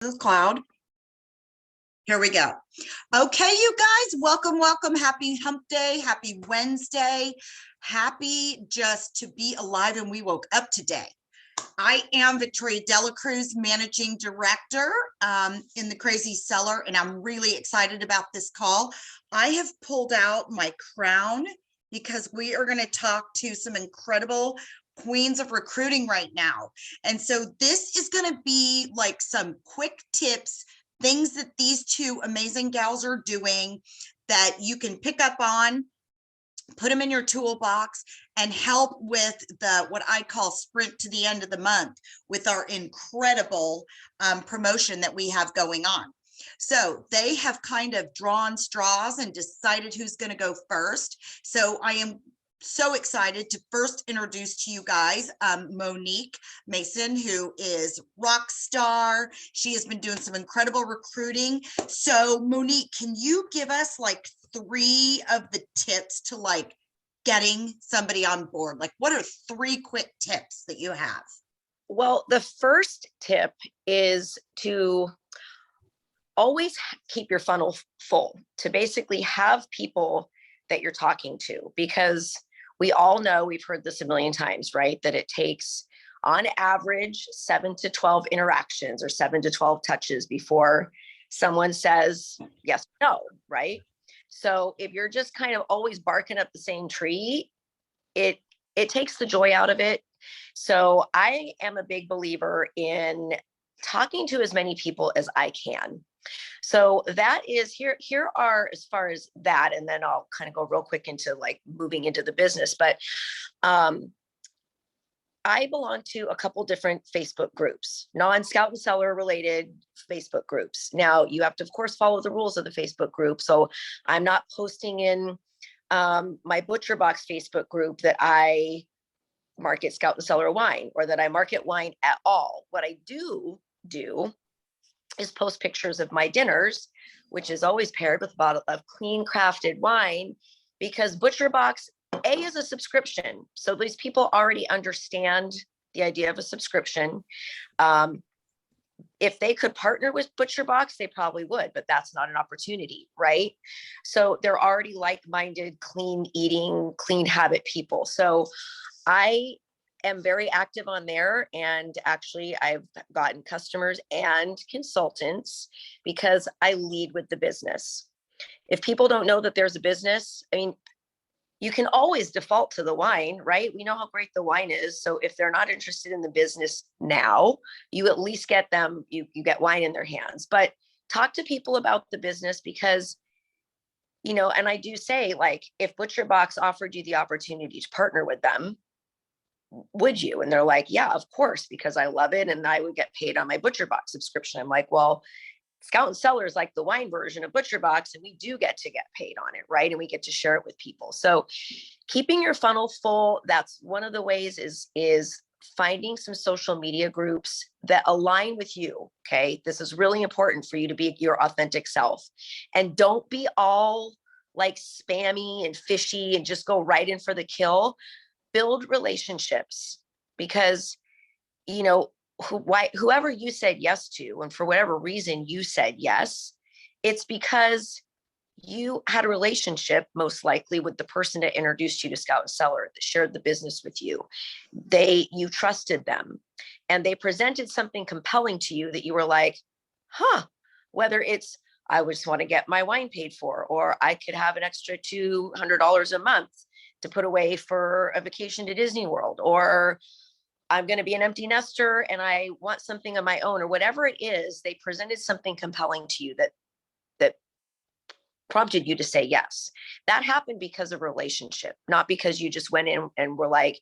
This cloud. Here we go. Okay, you guys, welcome. Happy hump day. Happy Wednesday. Happy just to be alive and we woke up today. I am Victoria Dela Cruz, Managing Director in the Crazy Seller, and I'm really excited about this call. I have pulled out my crown because we are going to talk to some incredible queens of recruiting right now. And so this is going to be like some quick tips, things that these two amazing gals are doing that you can pick up on, put them in your toolbox, and help with the what I call sprint to the end of the month with our incredible promotion that we have going on. So they have kind of drawn straws and decided who's going to go first. So I am so excited to first introduce to you guys Monique Mason, who is rock star. She has been doing some incredible recruiting. So Monique, can you give us like 3 of the tips to like getting somebody on board? Like, what are 3 quick tips that you have? Well, the first tip is to always keep your funnel full, to basically have people that you're talking to, because we all know, we've heard this a million times, right? That it takes on average 7 to 12 interactions or 7 to 12 touches before someone says yes, no, right? So if you're just kind of always barking up the same tree, it takes the joy out of it. So I am a big believer in talking to as many people as I can. So that is here are, as far as that, and then I'll kind of go real quick into like moving into the business. But I belong to a couple different Facebook groups, non-Scout and Seller related Facebook groups. Now you have to, of course, follow the rules of the Facebook group. So I'm not posting in my Butcher Box Facebook group that I market Scout and Seller wine, or that I market wine at all. What I do is post pictures of my dinners, which is always paired with a bottle of clean crafted wine, because Butcher Box is a subscription. So these people already understand the idea of a subscription. If they could partner with Butcher Box, they probably would, but that's not an opportunity, right? So they're already like-minded, clean eating, clean habit people. So I am very active on there, and actually I've gotten customers and consultants because I lead with the business. If people don't know that there's a business, I mean, you can always default to the wine, right? We know how great the wine is. So if they're not interested in the business now, you at least get them, you get wine in their hands. But talk to people about the business, because, you know, and I do say, like, if Butcher Box offered you the opportunity to partner with them, would you? And they're like, yeah, of course, because I love it and I would get paid on my Butcher Box subscription. I'm like, well, Scout and Cellar is like the wine version of Butcher Box, and we do get to get paid on it, right? And we get to share it with people. So keeping your funnel full, that's one of the ways, is finding some social media groups that align with you. Okay. This is really important for you to be your authentic self, and don't be all like spammy and fishy and just go right in for the kill. Build relationships, because, you know, whoever you said yes to, and for whatever reason you said yes, it's because you had a relationship, most likely, with the person that introduced you to Scout and Seller, that shared the business with you. You trusted them, and they presented something compelling to you that you were like, whether it's, I just want to get my wine paid for, or I could have an extra $200 a month to put away for a vacation to Disney World, or I'm going to be an empty nester and I want something of my own, or whatever it is. They presented something compelling to you that prompted you to say yes. That happened because of relationship, not because you just went in and were like,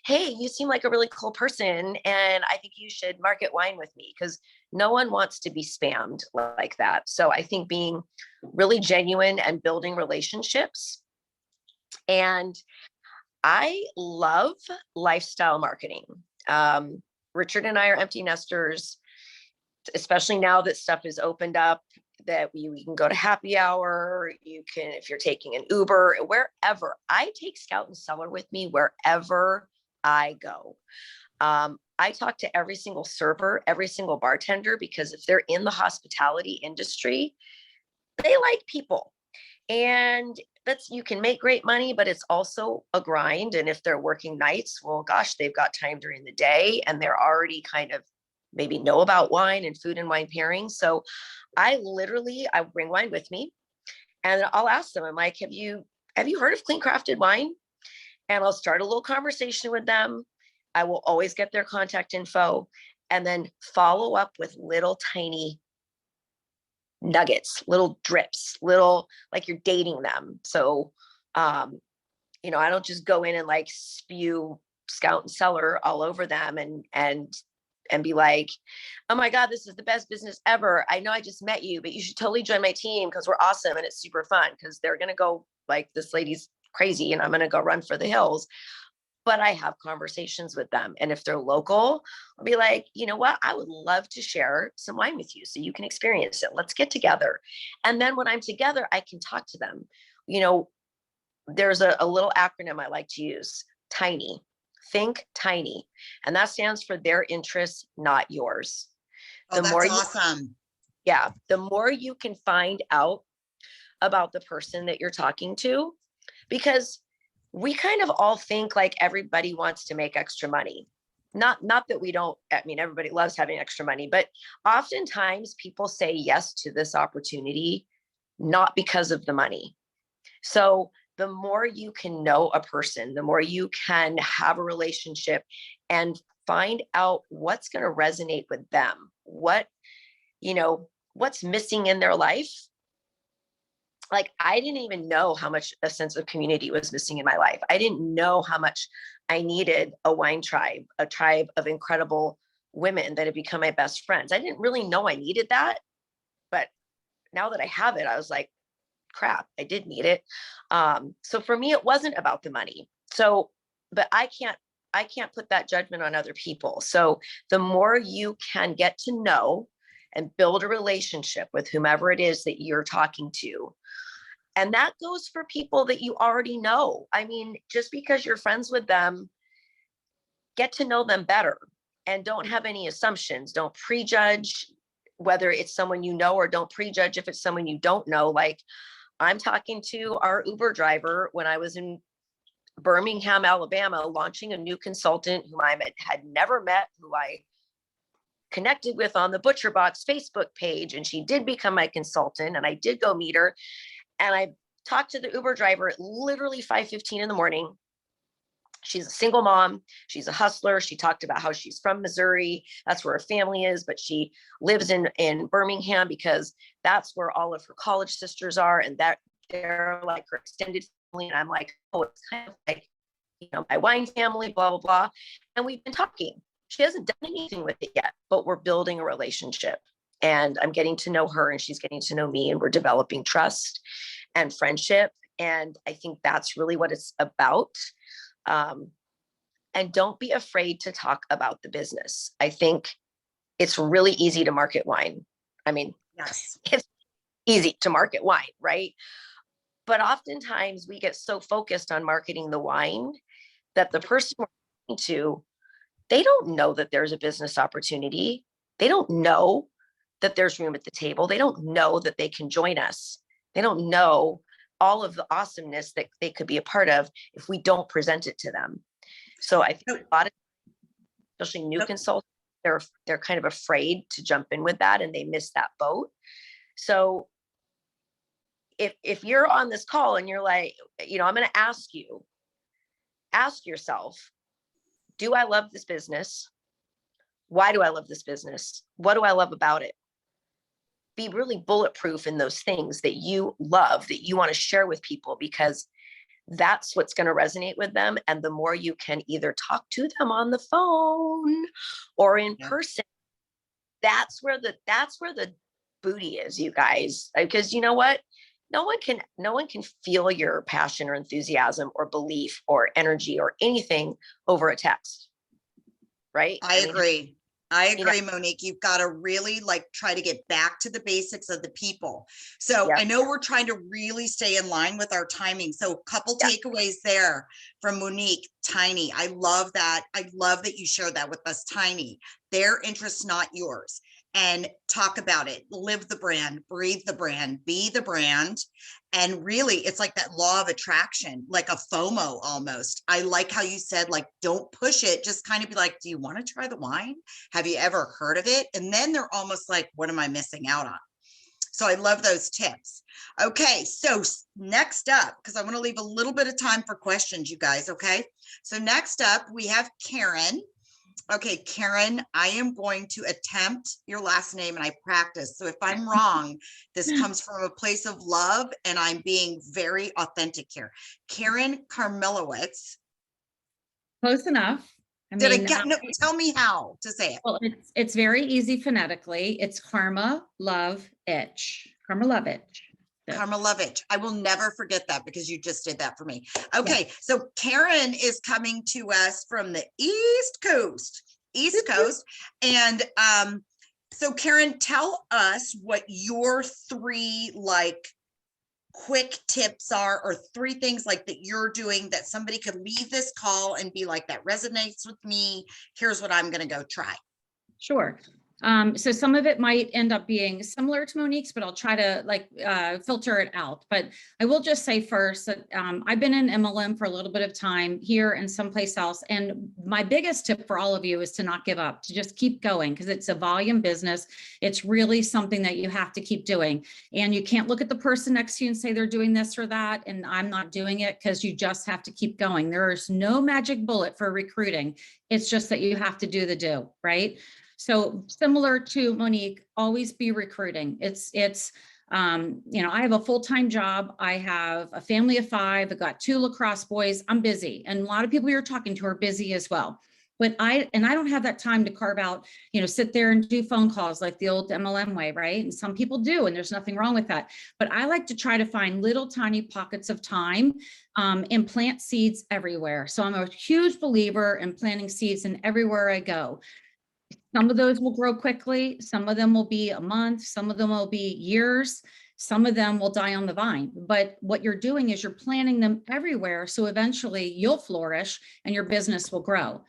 hey, you seem like a really cool person and I think you should market wine with me, because no one wants to be spammed like that. So I think being really genuine and building relationships. And I love lifestyle marketing. Richard and I are empty nesters, especially now that stuff is opened up, that we can go to happy hour. You can, if you're taking an Uber, wherever. I take Scout and Seller with me wherever I go. I talk to every single server, every single bartender, because if they're in the hospitality industry, they like people. And you can make great money, but it's also a grind. And if they're working nights, well, gosh, they've got time during the day and they're already kind of maybe know about wine and food and wine pairing. So I bring wine with me and I'll ask them, I'm like, have you heard of clean crafted wine? And I'll start a little conversation with them. I will always get their contact info and then follow up with little tiny nuggets, little drips, little, like you're dating them. So, I don't just go in and like spew Scout and Cellar all over them and be like, oh my God, this is the best business ever. I know I just met you, but you should totally join my team because we're awesome and it's super fun, because they're going to go like, this lady's crazy and I'm going to go run for the hills. But I have conversations with them. And if they're local, I'll be like, you know what? I would love to share some wine with you so you can experience it. Let's get together. And then when I'm together, I can talk to them. There's a little acronym I like to use, TINY. Think tiny. And that stands for their interests, not yours. Oh, that's awesome. Yeah. The more you can find out about the person that you're talking to, because we kind of all think like everybody wants to make extra money. Not that we don't, I mean, everybody loves having extra money, but oftentimes people say yes to this opportunity, not because of the money. So the more you can know a person, the more you can have a relationship and find out what's going to resonate with them, what's missing in their life. Like, I didn't even know how much a sense of community was missing in my life. I didn't know how much I needed a wine tribe, a tribe of incredible women that had become my best friends. I didn't really know I needed that. But now that I have it, I was like, crap, I did need it. So for me, it wasn't about the money. So, but I can't put that judgment on other people. So the more you can get to know and build a relationship with whomever it is that you're talking to, and that goes for people that you already know. I mean, just because you're friends with them, get to know them better and don't have any assumptions. Don't prejudge whether it's someone you know, or don't prejudge if it's someone you don't know. Like, I'm talking to our Uber driver when I was in Birmingham, Alabama, launching a new consultant whom I had never met, who I connected with on the Butcher Box Facebook page. And she did become my consultant, and I did go meet her. And I talked to the Uber driver at literally 5:15 in the morning. She's a single mom. She's a hustler. She talked about how she's from Missouri. That's where her family is, but she lives in Birmingham because that's where all of her college sisters are. And that they're like her extended family. And I'm like, oh, it's kind of like, my wine family, blah, blah, blah. And we've been talking. She hasn't done anything with it yet, but we're building a relationship. And I'm getting to know her and she's getting to know me, and we're developing trust and friendship. And I think that's really what it's about. And don't be afraid to talk about the business. I think it's really easy to market wine. I mean, yes, it's easy to market wine, right? But oftentimes we get so focused on marketing the wine that the person we're talking to, they don't know that there's a business opportunity. They don't know that there's room at the table. They don't know that they can join us. They don't know all of the awesomeness that they could be a part of if we don't present it to them. So I think a lot of, especially new consultants, they're kind of afraid to jump in with that, and they miss that boat. So if you're on this call and you're like, I'm going to ask yourself, do I love this business? Why do I love this business? What do I love about it? Be really bulletproof in those things that you love, that you want to share with people, because that's what's going to resonate with them. And the more you can either talk to them on the phone or in person, that's where the booty is, you guys. Because you know what? No one can feel your passion or enthusiasm or belief or energy or anything over a text. Right? I agree. I You know, agree, Monique. You've got to really like try to get back to the basics of the people. So yeah, I know we're trying to really stay in line with our timing. So a couple yeah, takeaways there from Monique. Tiny. I love that. I love that you shared that with us, Tiny. Their interests, not yours. And talk about it. Live the brand, breathe the brand, be the brand. And really, it's like that law of attraction, like a FOMO almost. I like how you said, like, don't push it. Just kind of be like, do you want to try the wine? Have you ever heard of it? And then they're almost like, what am I missing out on? So I love those tips. Okay, so next up, because I want to leave a little bit of time for questions, you guys, okay? So next up, we have Karen. Okay, Karen, I am going to attempt your last name and I practice. So if I'm wrong, this comes from a place of love and I'm being very authentic here. Karen Karmilowicz. Close enough. I Did I mean, get, no, tell me how to say it. well, it's very easy phonetically. It's Karma Love Itch. Karmilowicz. Karmilowicz. I will never forget that because you just did that for me. Okay, so Karen is coming to us from the East Coast. And so Karen, tell us what your three like quick tips are, or three things like that you're doing that somebody could leave this call and be like, that resonates with me. Here's what I'm going to go try. Sure. So some of it might end up being similar to Monique's, but I'll try to like filter it out. But I will just say first that I've been in MLM for a little bit of time here and someplace else. And my biggest tip for all of you is to not give up, to just keep going, because it's a volume business. It's really something that you have to keep doing. And you can't look at the person next to you and say they're doing this or that, and I'm not doing it, because you just have to keep going. There is no magic bullet for recruiting. It's just that you have to do the do, right? So similar to Monique, always be recruiting. It's you know, I have a full-time job. I have a family of 5. I've got 2 lacrosse boys. I'm busy. And a lot of people you're talking to are busy as well. But I don't have that time to carve out, you know, sit there and do phone calls like the old MLM way, right? And some people do, and there's nothing wrong with that. But I like to try to find little tiny pockets of time and plant seeds everywhere. So I'm a huge believer in planting seeds in everywhere I go. Some of those will grow quickly. Some of them will be a month. Some of them will be years. Some of them will die on the vine. But what you're doing is you're planting them everywhere. So eventually you'll flourish and your business will grow.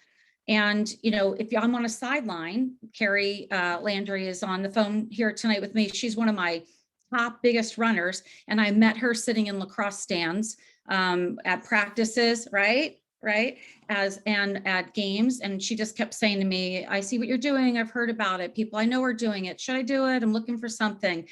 And, you know, if I'm on a sideline, Carrie Landry is on the phone here tonight with me. She's one of my top biggest runners. And I met her sitting in lacrosse stands at practices, right? And at games. And she just kept saying to me, I see what you're doing. I've heard about it. People I know are doing it. Should I do it? I'm looking for something.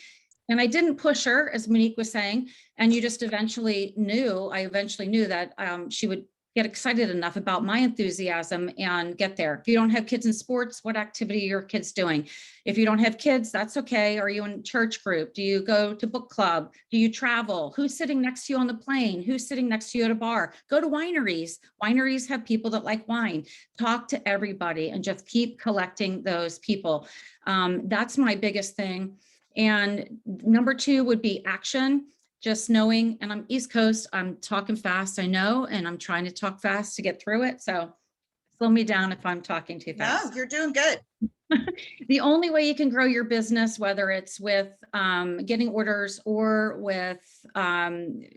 And I didn't push her, as Monique was saying. And you just eventually knew, I eventually knew that she would get excited enough about my enthusiasm and get there. If you don't have kids in sports, what activity are your kids doing? If you don't have kids, that's okay. Are you in church group? Do you go to book club? Do you travel? Who's sitting next to you on the plane? Who's sitting next to you at a bar? Go to wineries. Wineries have people that like wine. Talk to everybody and just keep collecting those people. That's my biggest thing. And number 2 would be action. Just knowing, and I'm East Coast, I'm talking fast, I know, and I'm trying to talk fast to get through it. So slow me down if I'm talking too fast. No, you're doing good. The only way you can grow your business, whether it's with getting orders or with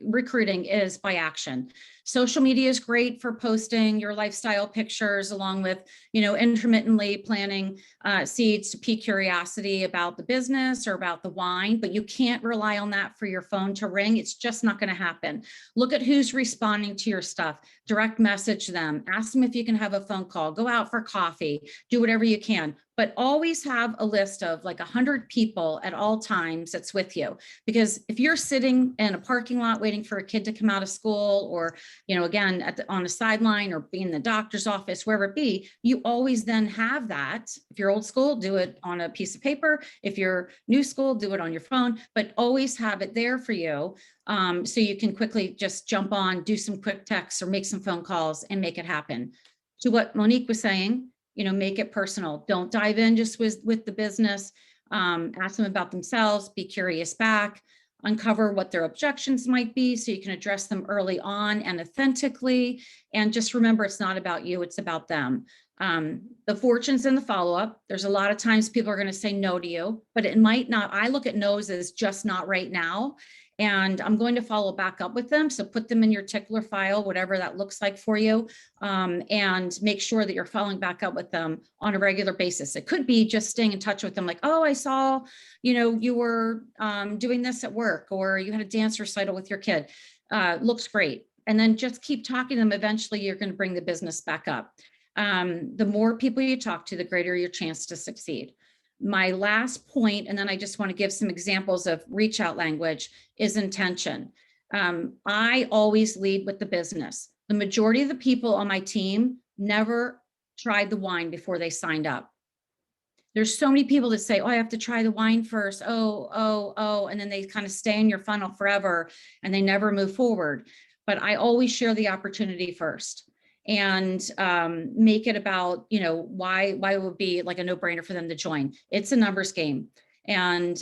recruiting, is by action. Social media is great for posting your lifestyle pictures, along with, you know, intermittently planting seeds to pique curiosity about the business or about the wine, but you can't rely on that for your phone to ring. It's just not going to happen. Look at who's responding to your stuff. Direct message them. Ask them if you can have a phone call. Go out for coffee. Do whatever you can. But always have a list of like 100 people at all times that's with you. Because if you're sitting in a parking lot waiting for a kid to come out of school, or, you know, again, on a sideline, or be in the doctor's office, wherever it be, you always then have that. If you're old school, do it on a piece of paper. If you're new school, do it on your phone, but always have it there for you. So you can quickly just jump on, do some quick texts or make some phone calls and make it happen. To what Monique was saying, you know, make it personal. Don't dive in just with the business. Ask them about themselves, be curious back. uncover what their objections might be so you can address them early on and authentically. And just remember, it's not about you, it's about them. The fortune's in the follow-up. There's a lot of times people are going to say no to you, but it might not. I look at no's as just not right now. And I'm going to follow back up with them. So put them in your tickler file, whatever that looks like for you, and make sure that you're following back up with them on a regular basis. It could be just staying in touch with them like, oh, I saw, you were doing this at work, or you had a dance recital with your kid. Looks great. And then just keep talking to them. Eventually, you're going to bring the business back up. The more people you talk to, the greater your chance to succeed. My last point, and then I just want to give some examples of reach out language, is intention. I always lead with the business. The majority of the people on my team never tried the wine before they signed up. There's so many people that say, oh, I have to try the wine first. Oh, and then they kind of stay in your funnel forever and they never move forward. But I always share the opportunity first and make it about, why it would be like a no-brainer for them to join. It's a numbers game. And,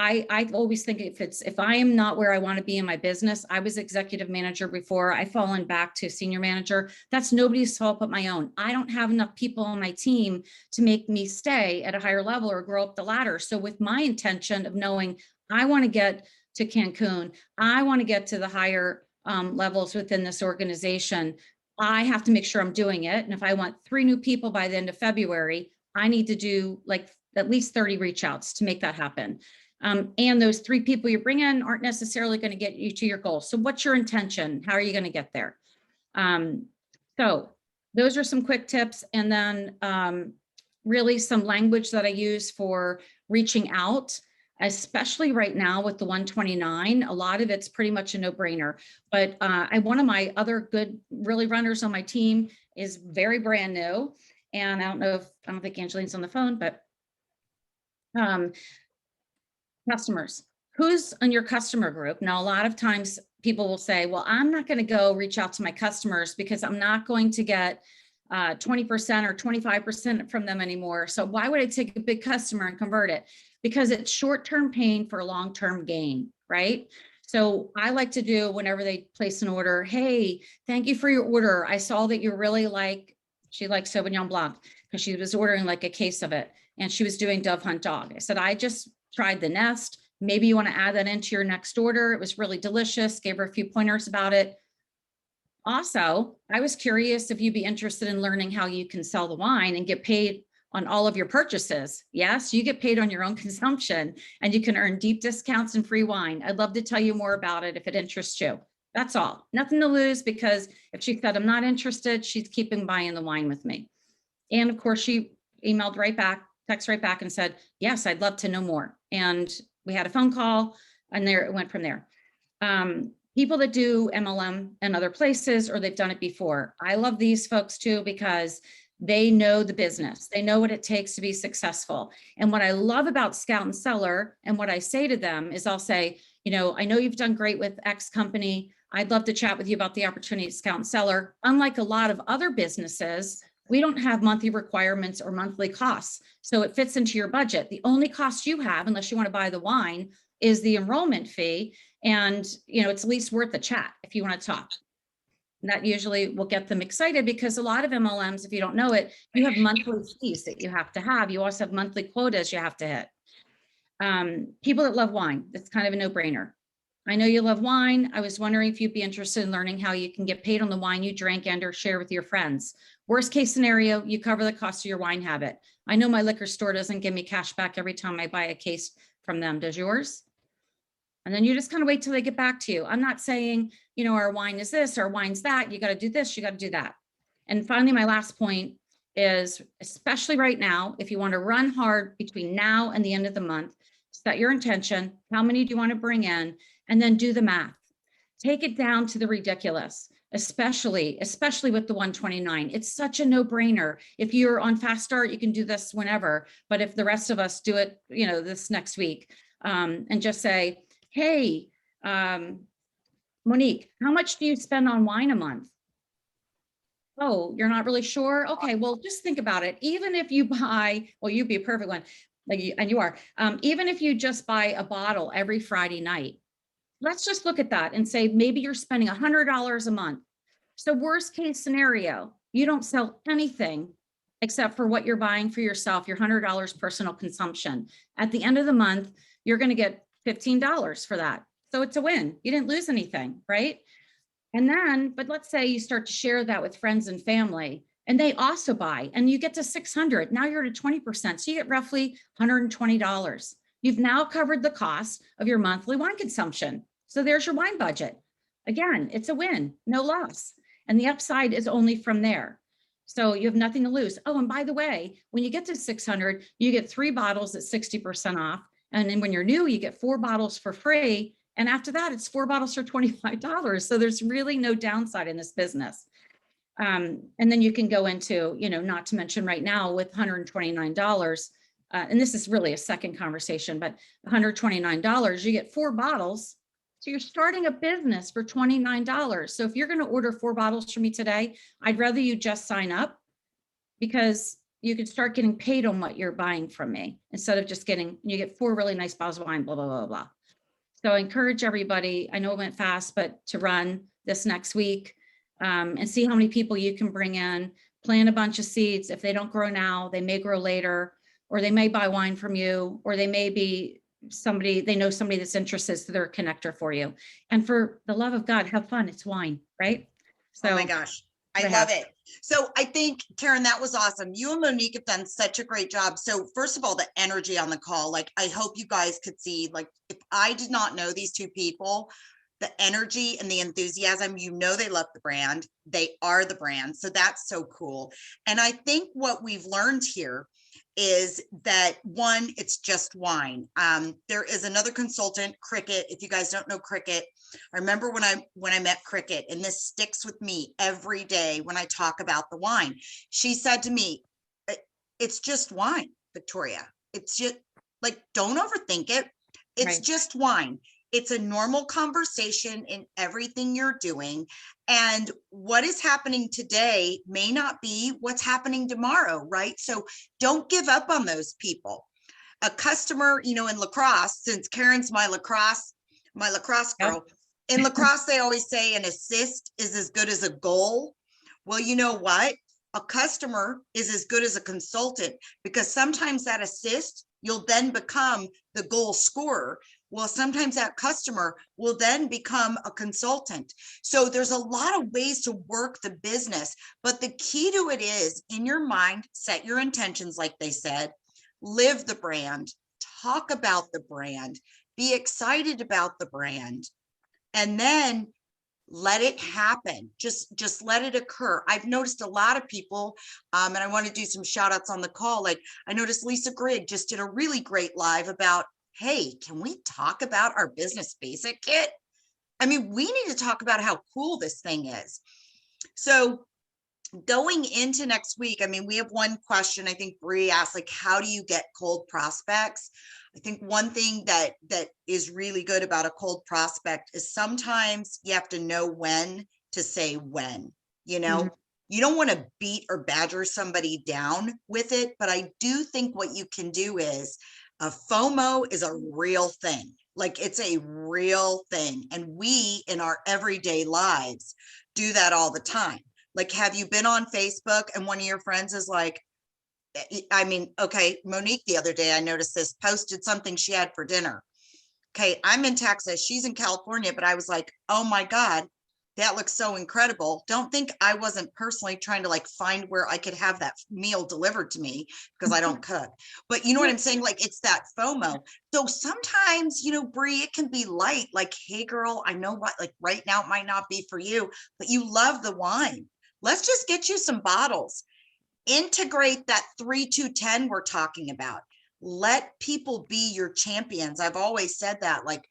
I always think if I am not where I want to be in my business, I was executive manager before, I've fallen back to senior manager. That's nobody's fault but my own. I don't have enough people on my team to make me stay at a higher level or grow up the ladder. So with my intention of knowing I want to get to Cancun, I want to get to the higher levels within this organization, I have to make sure I'm doing it. And if I want 3 new people by the end of February, I need to do like at least 30 reach outs to make that happen. And those 3 people you bring in aren't necessarily going to get you to your goal. So what's your intention? How are you going to get there? So those are some quick tips. And then really some language that I use for reaching out, especially right now with the 129, a lot of it's pretty much a no-brainer. But one of my other good really runners on my team is very brand new. And I don't think Angeline's on the phone, but customers. Who's on your customer group? Now, a lot of times people will say, well, I'm not going to go reach out to my customers because I'm not going to get 20% or 25% from them anymore. So why would I take a big customer and convert it? Because it's short-term pain for long-term gain, right? So I like to do whenever they place an order, hey, thank you for your order. I saw that you really she likes Sauvignon Blanc because she was ordering like a case of it and she was doing Dove Hunt Dog. I said, I just tried the nest. Maybe you want to add that into your next order. It was really delicious. Gave her a few pointers about it. Also, I was curious if you'd be interested in learning how you can sell the wine and get paid on all of your purchases. Yes, you get paid on your own consumption and you can earn deep discounts and free wine. I'd love to tell you more about it if it interests you. That's all. Nothing to lose, because if she said, I'm not interested, she's keeping buying the wine with me. And of course, she emailed right back, text right back and said, yes, I'd love to know more. And we had a phone call and there it went from there. People that do MLM in other places, or they've done it before. I love these folks too, because they know the business. They know what it takes to be successful. And what I love about Scout and Seller, and what I say to them is I'll say, I know you've done great with X company. I'd love to chat with you about the opportunity at Scout and Seller. Unlike a lot of other businesses, we don't have monthly requirements or monthly costs. So it fits into your budget. The only cost you have, unless you want to buy the wine, is the enrollment fee. And, it's at least worth a chat if you want to talk. And that usually will get them excited, because a lot of MLMs, if you don't know it, you have monthly fees that you have to have. You also have monthly quotas you have to hit. People that love wine, that's kind of a no-brainer. I know you love wine. I was wondering if you'd be interested in learning how you can get paid on the wine you drink and or share with your friends. Worst case scenario, you cover the cost of your wine habit. I know my liquor store doesn't give me cash back every time I buy a case from them. Does yours? And then you just kind of wait till they get back to you. I'm not saying, our wine is this, our wine's that. You got to do this, you got to do that. And finally, my last point is, especially right now, if you want to run hard between now and the end of the month, set your intention. How many do you want to bring in? And then do the math. Take it down to the ridiculous, especially with the 129. It's such a no-brainer. If you're on fast start, you can do this whenever. But if the rest of us do it, this next week, and just say, hey, Monique, how much do you spend on wine a month? Oh, you're not really sure? Okay, well, just think about it. Even if you buy, well, you'd be a perfect one. and you are, even if you just buy a bottle every Friday night, let's just look at that and say, maybe you're spending $100 a month. So worst case scenario, you don't sell anything except for what you're buying for yourself, your $100 personal consumption. At the end of the month, you're going to get $15 for that. So it's a win. You didn't lose anything, right? And then, but let's say you start to share that with friends and family, and they also buy, and you get to 600. Now you're at 20%. So you get roughly $120. You've now covered the cost of your monthly wine consumption. So there's your wine budget. Again, it's a win, no loss. And the upside is only from there. So you have nothing to lose. Oh, and by the way, when you get to 600, you get 3 bottles at 60% off. And then when you're new, you get 4 bottles for free. And after that, it's 4 bottles for $25. So there's really no downside in this business. And then you can go into, not to mention right now with $129, and this is really a second conversation, but $129, you get 4 bottles. So you're starting a business for $29. So if you're going to order 4 bottles from me today, I'd rather you just sign up, because you can start getting paid on what you're buying from me instead of just you get 4 really nice bottles of wine, blah, blah, blah, blah. So I encourage everybody, I know it went fast, but to run this next week and see how many people you can bring in, plant a bunch of seeds. If they don't grow now, they may grow later, or they may buy wine from you, or they may be they know somebody that's interested, so they're a connector for you. And for the love of God, have fun. It's wine, right? So, oh my gosh, I love it. So I think, Karen, that was awesome. You and Monique have done such a great job. So first of all, the energy on the call, like, I hope you guys could see, like, if I did not know these 2 people, the energy and the enthusiasm, they love the brand. They are the brand. So that's so cool. And I think what we've learned here is that, one, it's just wine. There is another consultant, Cricket. If you guys don't know Cricket, I remember when I met Cricket, and this sticks with me every day when I talk about the wine. She said to me, it's just wine, Victoria. It's just, like, don't overthink it. It's just wine. It's a normal conversation in everything you're doing. And what is happening today may not be what's happening tomorrow, right? So don't give up on those people. A customer, in lacrosse, since Karen's my lacrosse girl, in lacrosse, they always say an assist is as good as a goal. Well, you know what? A customer is as good as a consultant, because sometimes that assist, you'll then become the goal scorer. Well, sometimes that customer will then become a consultant. So there's a lot of ways to work the business, but the key to it is, in your mind, set your intentions, like they said, live the brand, talk about the brand, be excited about the brand, and then let it happen. Just let it occur. I've noticed a lot of people, and I want to do some shout outs on the call. Like, I noticed Lisa Grigg just did a really great live about, hey, can we talk about our business basic kit? I mean, we need to talk about how cool this thing is. So going into next week, I mean, we have one question. I think Bree asked, like, how do you get cold prospects? I think one thing that is really good about a cold prospect is sometimes you have to know when to say when, you don't want to beat or badger somebody down with it. But I do think what you can do is, FOMO is a real thing. Like, it's a real thing. And we, in our everyday lives, do that all the time. Like, have you been on Facebook and one of your friends is like, I mean, okay, Monique, the other day, I noticed this, posted something she had for dinner. Okay, I'm in Texas, she's in California, but I was like, oh my God, that looks so incredible. Don't think I wasn't personally trying to, like, find where I could have that meal delivered to me, because I don't cook. But you know what I'm saying? Like, it's that FOMO. So sometimes, Bree, it can be light, like, hey girl, I know what, like, right now it might not be for you, but you love the wine. Let's just get you some bottles. Integrate that 3-2-10 we're talking about. Let people be your champions. I've always said that, like,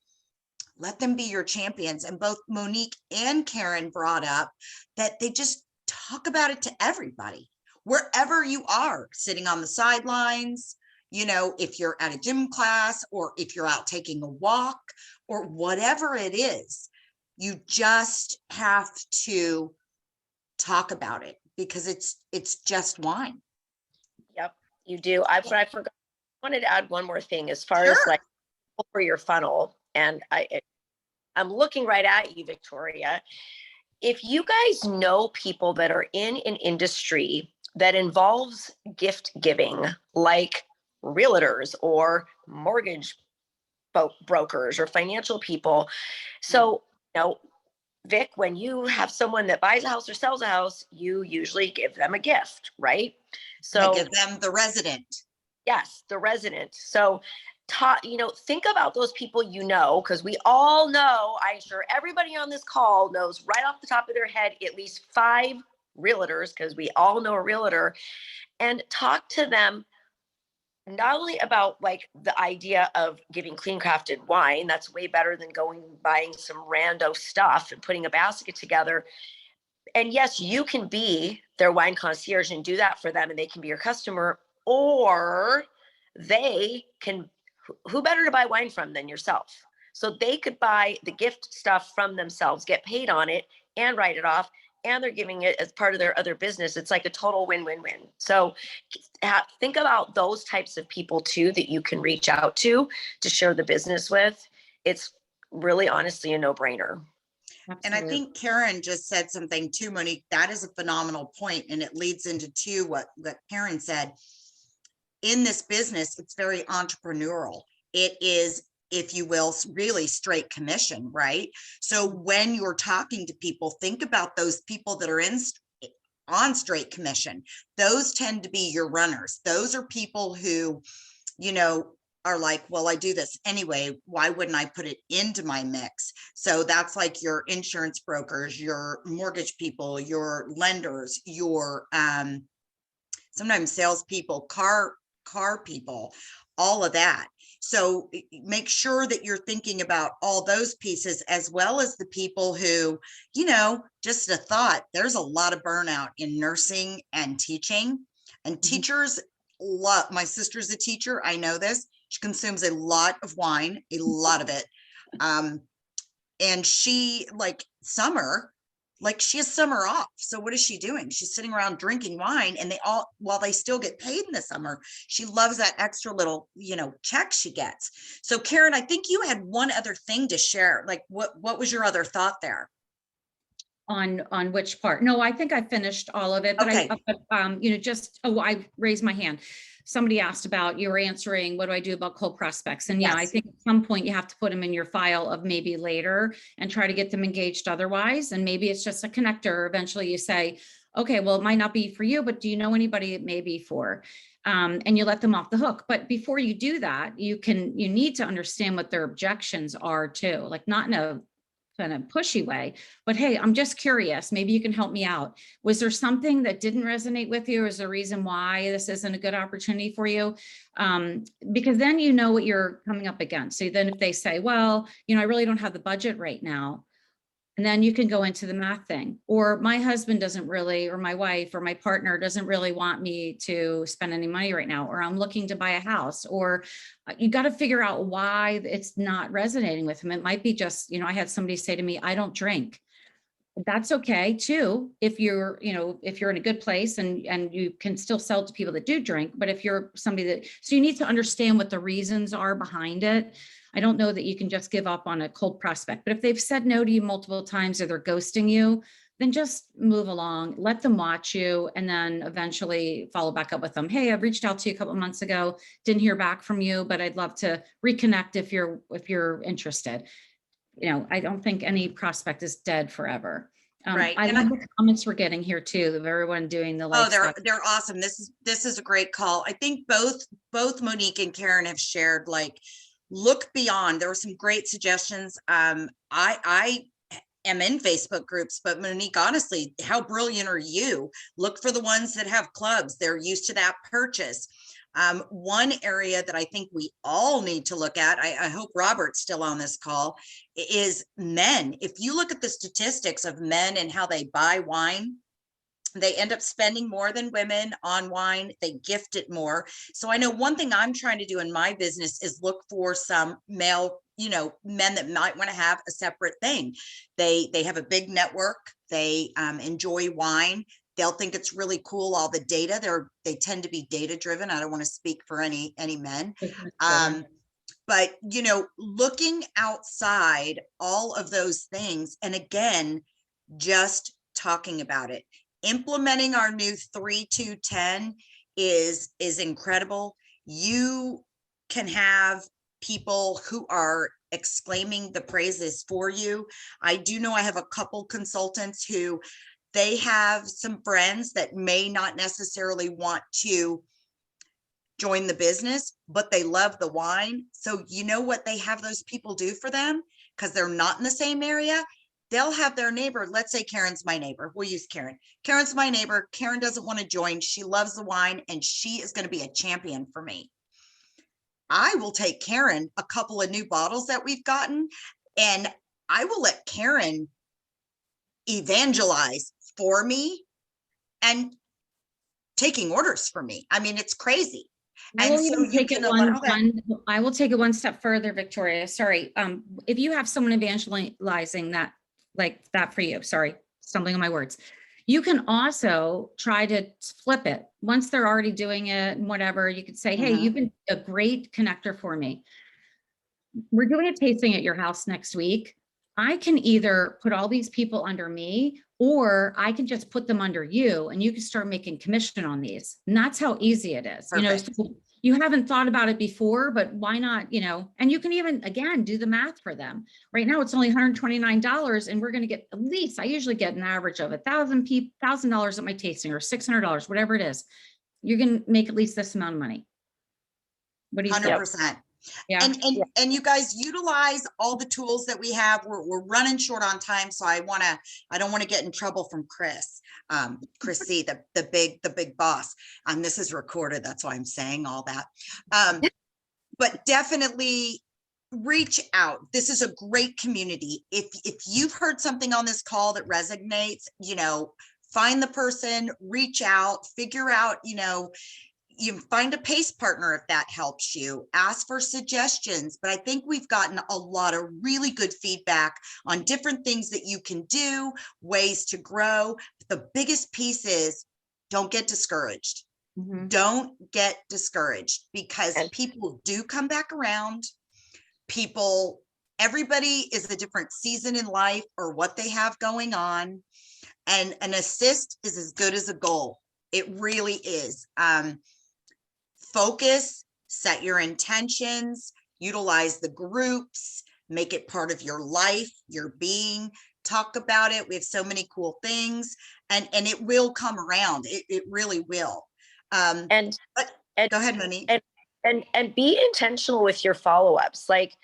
let them be your champions. And both Monique and Karen brought up that they just talk about it to everybody, wherever you are, sitting on the sidelines, if you're at a gym class, or if you're out taking a walk, or whatever it is, you just have to talk about it, because it's just wine. Yep, you do. I forgot wanted to add one more thing as far as Sure. like for your funnel. And I'm looking right at you, Victoria. If you guys know people that are in an industry that involves gift giving, like realtors or mortgage brokers or financial people. So, Vic, when you have someone that buys a house or sells a house, you usually give them a gift, right? I So give them the resident. yes, the resident. So think about those people, because we all know, I'm sure everybody on this call knows right off the top of their head, at least 5 realtors, because we all know a realtor, and talk to them not only about like the idea of giving clean crafted wine. That's way better than going buying some rando stuff and putting a basket together. And yes, you can be their wine concierge and do that for them, and they can be your customer, or they can, who better to buy wine from than yourself? So they could buy the gift stuff from themselves, get paid on it, and write it off, and they're giving it as part of their other business. It's like a total win-win-win. So think about those types of people too that you can reach out to share the business with. It's really honestly a no-brainer. And I think Karen just said something too, Monique. That is a phenomenal point, and it leads into what Karen said. In this business, it's very entrepreneurial. It is, if you will, really straight commission, right? So when you're talking to people, think about those people that are on straight commission. Those tend to be your runners. Those are people who, are like, well, I do this anyway. Why wouldn't I put it into my mix? So that's like your insurance brokers, your mortgage people, your lenders, your sometimes salespeople, car people, all of that. So make sure that you're thinking about all those pieces, as well as the people who, just a thought, there's a lot of burnout in nursing and teaching, and teachers love, my sister's a teacher. I know this. She consumes a lot of wine, a lot of it. And she she has summer off. So what is she doing? She's sitting around drinking wine, and while they still get paid in the summer, she loves that extra little, check she gets. So Karen, I think you had one other thing to share. Like what was your other thought there? On which part? No, I think I finished all of it, but Okay. I raised my hand. Somebody asked about, you were answering, what do I do about cold prospects? And yeah, I Yes. think at some point you have to put them in your file of maybe later and try to get them engaged otherwise. And maybe it's just a connector. Eventually you say, okay, well, it might not be for you, but do you know anybody it may be for? And you let them off the hook. But before you do that, you need to understand what their objections are too, like not in a kind of pushy way, but hey, I'm just curious, maybe you can help me out. Was there something that didn't resonate with you? Or is there a reason why this isn't a good opportunity for you? Because then you know what you're coming up against. So then if they say, well, I really don't have the budget right now, and then you can go into the math thing. Or my husband doesn't really, or my wife or my partner doesn't really want me to spend any money right now, or I'm looking to buy a house, or you got to figure out why it's not resonating with him. It might be just, I had somebody say to me, I don't drink. That's okay too. If you're in a good place and you can still sell to people that do drink, but if you're somebody so you need to understand what the reasons are behind it. I don't know that you can just give up on a cold prospect, but if they've said no to you multiple times or they're ghosting you, then just move along, let them watch you, and then eventually follow back up with them. Hey, I've reached out to you a couple of months ago, didn't hear back from you, but I'd love to reconnect if you're interested. I don't think any prospect is dead forever. Right. I love the comments we're getting here too, of everyone doing the like. Oh, they're awesome. This is a great call. I think both Monique and Karen have shared, like, look beyond. There were some great suggestions. I am in Facebook groups, but Monique, honestly, how brilliant are you? Look for the ones that have clubs. They're used to that purchase. One area that I think we all need to look at, I hope Robert's still on this call, is men. If you look at the statistics of men and how they buy wine, they end up spending more than women on wine. They gift it more. So I know one thing I'm trying to do in my business is look for some male, men that might want to have a separate thing. They have a big network. They enjoy wine. They'll think it's really cool, all the data. They tend to be data driven. I don't want to speak for any men. But, you know, looking outside all of those things, and again, just talking about it, implementing our new 3-2-10 is incredible. You can have people who are exclaiming the praises for you. I do know I have a couple consultants who they have some friends that may not necessarily want to join the business, but they love the wine. So you know what they have those people do for them? Because they're not in the same area. They'll have their neighbor. Let's say Karen's my neighbor. We'll use Karen. Karen's my neighbor. Karen doesn't want to join. She loves the wine and she is going to be a champion for me. I will take Karen a couple of new bottles that we've gotten, and I will let Karen evangelize for me and taking orders for me. I mean, it's crazy. I will And so even you take can it allow that. I will take it one step further, Victoria. Sorry. If you have someone evangelizing that, like that for you, sorry, stumbling on my words. You can also try to flip it. Once they're already doing it and whatever, you could say, hey, Mhm. you've been a great connector for me. We're doing a tasting at your house next week. I can either put all these people under me, or I can just put them under you and you can start making commission on these. And that's how easy it is. You know, Perfect. so you haven't thought about it before, but why not, you know, and you can even, again, do the math for them. Right now, it's only $129 and we're going to get at least, I usually get an average of $1,000 at my tasting, or $600, whatever it is. You're going to make at least this amount of money. What do you think? 100%. Yeah. And you guys utilize all the tools that we have. We're running short on time, so I don't want to get in trouble from Chris. Chris C, the big boss. This is recorded, that's why I'm saying all that. But definitely reach out. This is a great community. If you've heard something on this call that resonates, you know, find the person, reach out, figure out, you know, you find a pace partner if that helps you. Ask for suggestions. But I think we've gotten a lot of really good feedback on different things that you can do, ways to grow. The biggest piece is don't get discouraged. Mhm. Don't get discouraged, because people do come back around. Everybody is a different season in life or what they have going on. And an assist is as good as a goal. It really is. Focus, set your intentions, utilize the groups, make it part of your life, your being, talk about it. We have so many cool things, and it will come around. It really will. But go ahead, Monique. And be intentional with your follow-ups. Like,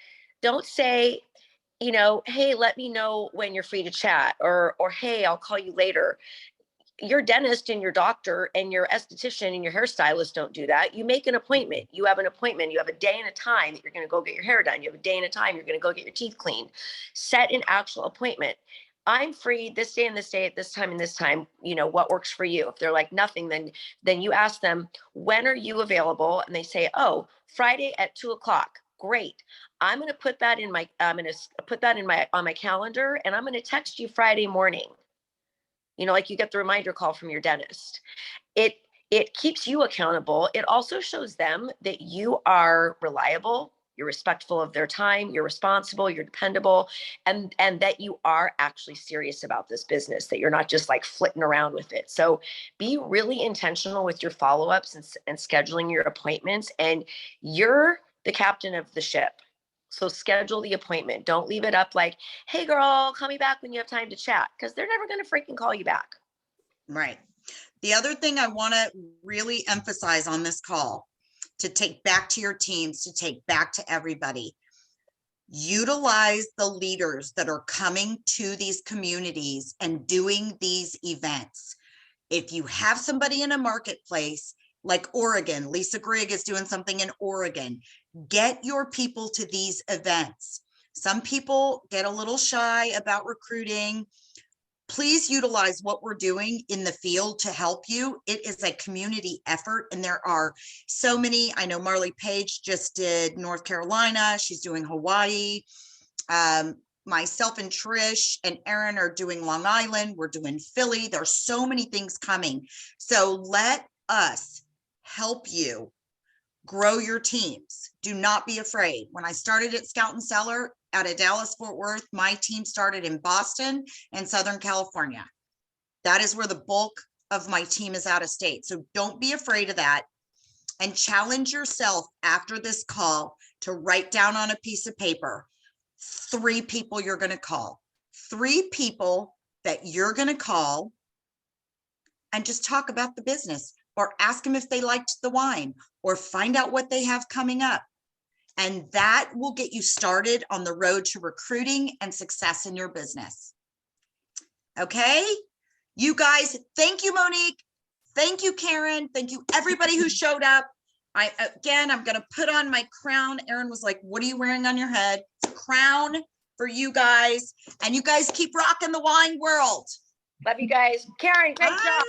don't say, you know, hey, let me know when you're free to chat, or hey, I'll call you later. Your dentist and your doctor and your esthetician and your hairstylist don't do that. You make an appointment. You have an appointment. You have a day and a time that you're going to go get your hair done. You have a day and a time you're going to go get your teeth cleaned. Set an actual appointment. I'm free this day and this day at this time and this time. You know, what works for you? If they're like nothing, then you ask them, when are you available? And they say, oh, Friday at 2:00. Great. I'm going to put that in my on my calendar, and I'm going to text you Friday morning. You know, like you get the reminder call from your dentist. It keeps you accountable. It also shows them that you are reliable, you're respectful of their time, you're responsible, you're dependable, and that you are actually serious about this business, that you're not just like flitting around with it. So be really intentional with your follow-ups and scheduling your appointments, and you're the captain of the ship. So schedule the appointment. Don't leave it up like, hey girl, call me back when you have time to chat, because they're never going to freaking call you back. Right. The other thing I want to really emphasize on this call, to take back to your teams, to take back to everybody, utilize the leaders that are coming to these communities and doing these events. If you have somebody in a marketplace like Oregon, Lisa Grigg is doing something in Oregon, get your people to these events. Some people get a little shy about recruiting. Please utilize what we're doing in the field to help you. It is a community effort, and there are so many. I know Marley Page just did North Carolina. She's doing Hawaii. myself and Trish and Erin are doing Long Island. We're doing Philly. There's so many things coming. So let us help you grow your teams. Do not be afraid. When I started at Scout and Cellar out of Dallas, Fort Worth, my team started in Boston and Southern California. That is where the bulk of my team is out of state. So don't be afraid of that, and challenge yourself after this call to write down on a piece of paper 3 people you're going to call, 3 people that you're going to call and just talk about the business, or ask them if they liked the wine, or find out what they have coming up. And that will get you started on the road to recruiting and success in your business. Okay, you guys, thank you, Monique. Thank you, Karen. Thank you, everybody who showed up. I'm going to put on my crown. Erin was like, what are you wearing on your head? It's a crown for you guys. And you guys keep rocking the wine world. Love you guys. Karen, great job.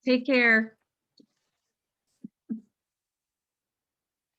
Take care.